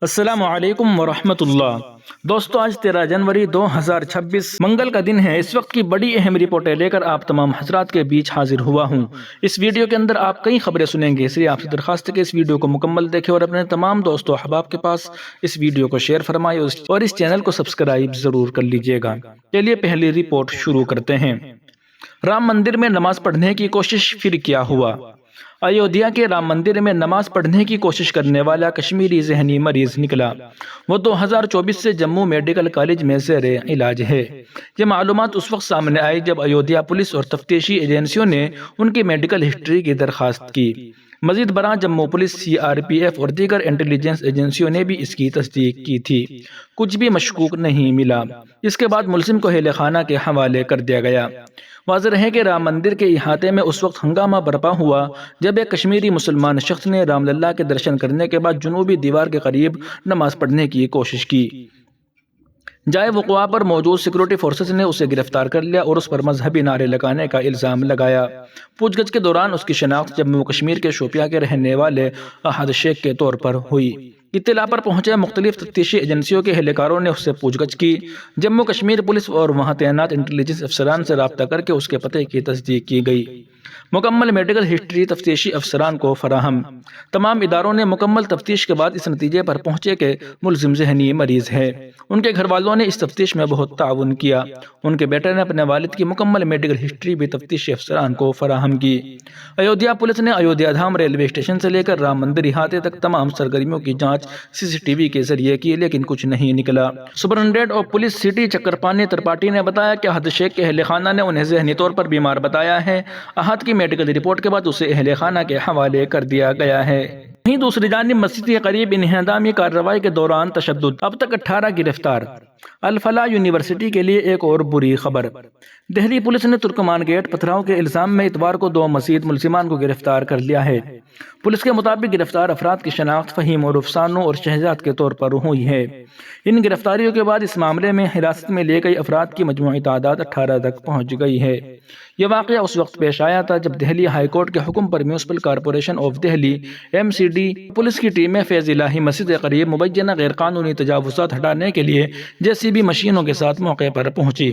السلام علیکم ورحمۃ اللہ۔ دوستو، آج 13 جنوری 2026 منگل کا دن ہے۔ اس وقت کی بڑی اہم رپورٹیں لے کر آپ تمام حضرات کے بیچ حاضر ہوا ہوں۔ اس ویڈیو کے اندر آپ کئی خبریں سنیں گے، اس لیے آپ سے درخواست ہے کہ اس ویڈیو کو مکمل دیکھیں اور اپنے تمام دوستوں احباب کے پاس اس ویڈیو کو شیئر فرمائیں اور اس چینل کو سبسکرائب ضرور کر لیجئے گا۔ چلیے پہلی رپورٹ شروع کرتے ہیں۔ رام مندر میں نماز پڑھنے کی کوشش پھر کیا ہوا؟ ایودھیا کے رام مندر میں نماز پڑھنے کی کوشش کرنے والا کشمیری ذہنی مریض نکلا۔ وہ 2024 سے جموں میڈیکل کالج میں زیر علاج ہے۔ یہ معلومات اس وقت سامنے آئی جب ایودھیا پولیس اور تفتیشی ایجنسیوں نے ان کی میڈیکل ہسٹری کی درخواست کی۔ مزید برآں جموں پولیس، CRPF اور دیگر انٹیلیجنس ایجنسیوں نے بھی اس کی تصدیق کی تھی۔ کچھ بھی مشکوک نہیں ملا۔ اس کے بعد ملزم کو اہل خانہ کے حوالے کر دیا گیا۔ واضح ہے کہ رام مندر کے احاطے میں اس وقت ہنگامہ برپا ہوا جب ایک کشمیری مسلمان شخص نے رام للہ کے درشن کرنے کے بعد جنوبی دیوار کے قریب نماز پڑھنے کی کوشش کی۔ جائے وقوع پر موجود سیکورٹی فورسز نے اسے گرفتار کر لیا اور اس پر مذہبی نعرے لگانے کا الزام لگایا۔ پوچھ گچھ کے دوران اس کی شناخت جموں کشمیر کے شوپیاں کے رہنے والے احد شیخ کے طور پر ہوئی۔ اطلاع پر پہنچے مختلف تفتیشی ایجنسیوں کے اہلکاروں نے اس سے پوچھ گچھ کی۔ جموں کشمیر پولیس اور وہاں تعینات انٹیلیجنس افسران سے رابطہ کر کے اس کے پتے کی تصدیق کی گئی۔ مکمل میڈیکل ہسٹری تفتیشی افسران کو فراہم۔ تمام اداروں نے مکمل تفتیش کے بعد اس نتیجے پر پہنچے کہ ملزم ذہنی مریض ہے۔ ان کے گھر والوں نے اس تفتیش میں بہت تعاون کیا۔ ان کے بیٹے نے اپنے والد کی مکمل میڈیکل ہسٹری بھی تفتیشی افسران کو فراہم کی۔ ایودھیا پولیس نے ایودھیا دھام ریلوے اسٹیشن سے لے کر رام مندر احاطے تک تمام سرگرمیوں کی جانچ CCTV کے ذریعے کی، لیکن کچھ نہیں نکلا۔ Superintendent of police city Chakrapani Tripathi نے بتایا کہ احد شیخ کے اہل خانہ نے انہیں ذہنی طور پر بیمار بتایا ہے۔ احد کی میڈیکل رپورٹ کے بعد اسے اہل خانہ کے حوالے کر دیا گیا ہے۔ وہیں دوسری جانب مسجد کے قریب انہدامی کارروائی کے دوران تشدد، اب تک 18 گرفتار۔ الفلاح یونیورسٹی کے لیے ایک اور بری خبر۔ دہلی پولیس نے ترکمان گیٹ پتھراؤ کے الزام میں اتوار کو 2 مزید ملزمان کو گرفتار کر لیا ہے۔ پولیس کے مطابق گرفتار افراد کی شناخت فہیم اور افسانو اور شہزاد کے طور پر ہوئی ہے۔ ان گرفتاریوں کے بعد اس معاملے میں حراست میں لیے گئے افراد کی مجموعی تعداد 18 تک پہنچ گئی ہے۔ یہ واقعہ اس وقت پیش آیا تھا جب دہلی ہائی کورٹ کے حکم پر municipal corporation of Delhi MCD police کی ٹیمیں فیض الہی مسجد کے قریب مبینہ غیر قانونی تجاوزات ہٹانے کے لیے JCB مشینوں کے ساتھ موقع پر پہنچی۔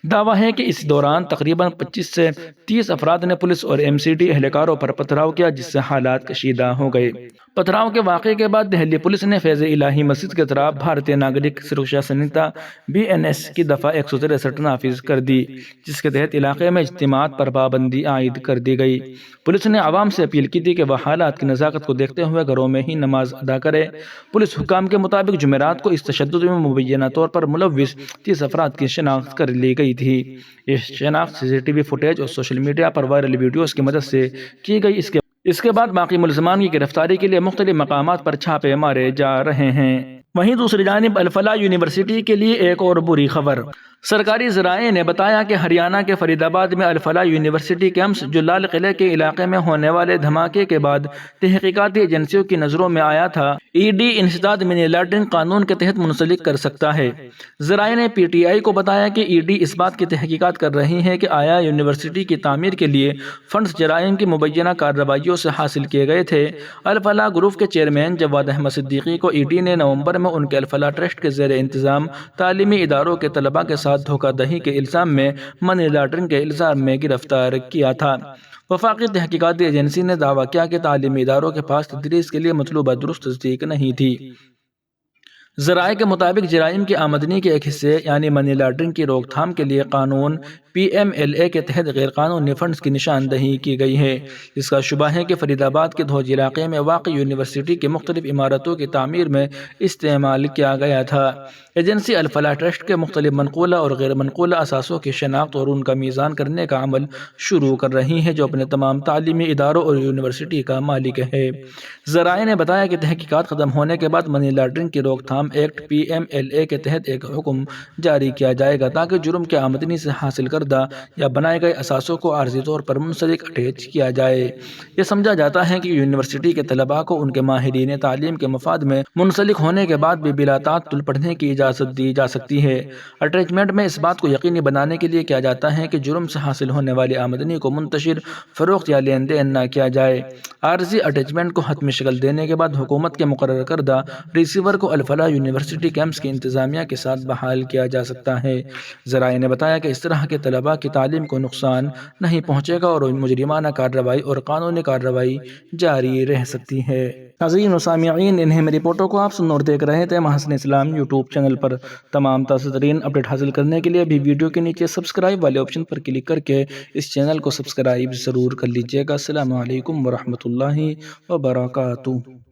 دعویٰ ہے کہ اس دوران تقریباً 25 سے 30 افراد نے پولیس اور MCD اہلکاروں پر پتھراؤ کیا، جس سے حالات کشیدہ ہو گئے۔ پتھراؤ کے واقعے کے بعد دہلی پولیس نے فیض الہی مسجد کے طرف بھارتیہ ناگرک سرکشا سنہتا BNS کی دفعہ 163 نافذ کر دی، جس کے تحت علاقے میں اجتماعات پر پابندی عائد کر دی گئی۔ پولیس نے عوام سے اپیل کی تھی کہ وہ حالات کی نزاکت کو دیکھتے ہوئے گھروں میں ہی نماز ادا کرے۔ پولیس حکام کے مطابق جمعرات کو اس تشدد میں مبینہ طور پر ملوث 30 افراد کی شناخت کر لی گئی تھی۔ یہ شناخت CCTV فوٹیج اور سوشل میڈیا پر وائرل ویڈیوز کی مدد سے کی گئی۔ اس کے بعد باقی ملزمان کی گرفتاری کے لیے مختلف مقامات پر چھاپے مارے جا رہے ہیں۔ وہیں دوسری جانب الفلاح یونیورسٹی کے لیے ایک اور بری خبر۔ سرکاری ذرائع نے بتایا کہ ہریانہ کے فرید آباد میں الفلاح یونیورسٹی کیمپس، جو لال قلعے کے علاقے میں ہونے والے دھماکے کے بعد تحقیقاتی ایجنسیوں کی نظروں میں آیا تھا، ED انسداد منی لانڈرنگ قانون کے تحت منسلک کر سکتا ہے۔ ذرائع نے PTI کو بتایا کہ ED اس بات کی تحقیقات کر رہی ہے کہ آیا یونیورسٹی کی تعمیر کے لیے فنڈز جرائم کی مبینہ کارروائیوں سے حاصل کیے گئے تھے۔ الفلاح گروپ کے چیئرمین جواد احمد صدیقی کو ED نے نومبر میں ان کے الفلاح ٹرسٹ کے زیر انتظام تعلیمی اداروں کے طلباء کے ساتھ دھوکہ دہی کے الزام میں منی لانڈرنگ کے الزام میں گرفتار کیا تھا۔ وفاقی تحقیقاتی ایجنسی نے دعویٰ کیا کہ تعلیمی اداروں کے پاس تدریس کے لیے مطلوبہ درست تصدیق نہیں تھی۔ ذرائع کے مطابق جرائم کی آمدنی کے ایک حصے یعنی منی لانڈرنگ کی روک تھام کے لیے قانون PMLA کے تحت غیر قانونی فنڈز کی نشاندہی کی گئی ہے۔ اس کا شبہ ہے کہ فرید آباد کے دھوج علاقے میں واقع یونیورسٹی کی مختلف عمارتوں کی تعمیر میں استعمال کیا گیا تھا۔ ایجنسی الفلاح ٹرسٹ کے مختلف منقولہ اور غیر منقولہ اثاثوں کی شناخت اور ان کا میزان کرنے کا عمل شروع کر رہی ہے، جو اپنے تمام تعلیمی اداروں اور یونیورسٹی کا مالک ہے۔ ذرائع نے بتایا کہ تحقیقات ختم ہونے کے بعد منی لانڈرنگ کی روک تھام انتظام ایکٹ PMLA کے تحت ایک حکم جاری کیا جائے گا تاکہ جرم کے آمدنی سے حاصل کردہ یا بنائے گئے اثاثوں کو عارضی طور پر منسلک اٹیچ کیا جائے۔ یہ سمجھا جاتا ہے کہ یونیورسٹی کے طلباء کو ان کے ماہرین تعلیم کے مفاد میں منسلک ہونے کے بعد بھی بلا تعطل پڑھنے کی اجازت دی جا سکتی ہے۔ اٹیچمنٹ میں اس بات کو یقینی بنانے کے لیے کیا جاتا ہے کہ جرم سے حاصل ہونے والی آمدنی کو منتشر، فروخت یا لین دین نہ کیا جائے۔ عارضی اٹیچمنٹ کو حتمی شکل دینے کے بعد حکومت کے مقرر کردہ ریسیور کو الفلاح یونیورسٹی کیمپس کی انتظامیہ کے ساتھ بحال کیا جا سکتا ہے۔ ذرائع نے بتایا کہ اس طرح کے طلباء کی تعلیم کو نقصان نہیں پہنچے گا اور مجرمانہ کارروائی اور قانونی کارروائی جاری رہ سکتی ہے۔ ناظرین و سامعین، ان اہم رپورٹوں کو آپ سن اور دیکھ رہے تھے محسن اسلام یوٹیوب چینل پر۔ تمام تازہ ترین اپڈیٹ حاصل کرنے کے لیے بھی ویڈیو کے نیچے سبسکرائب والے آپشن پر کلک کر کے اس چینل کو سبسکرائب ضرور کر لیجیے گا۔ السلام علیکم ورحمۃ اللہ وبرکاتہ۔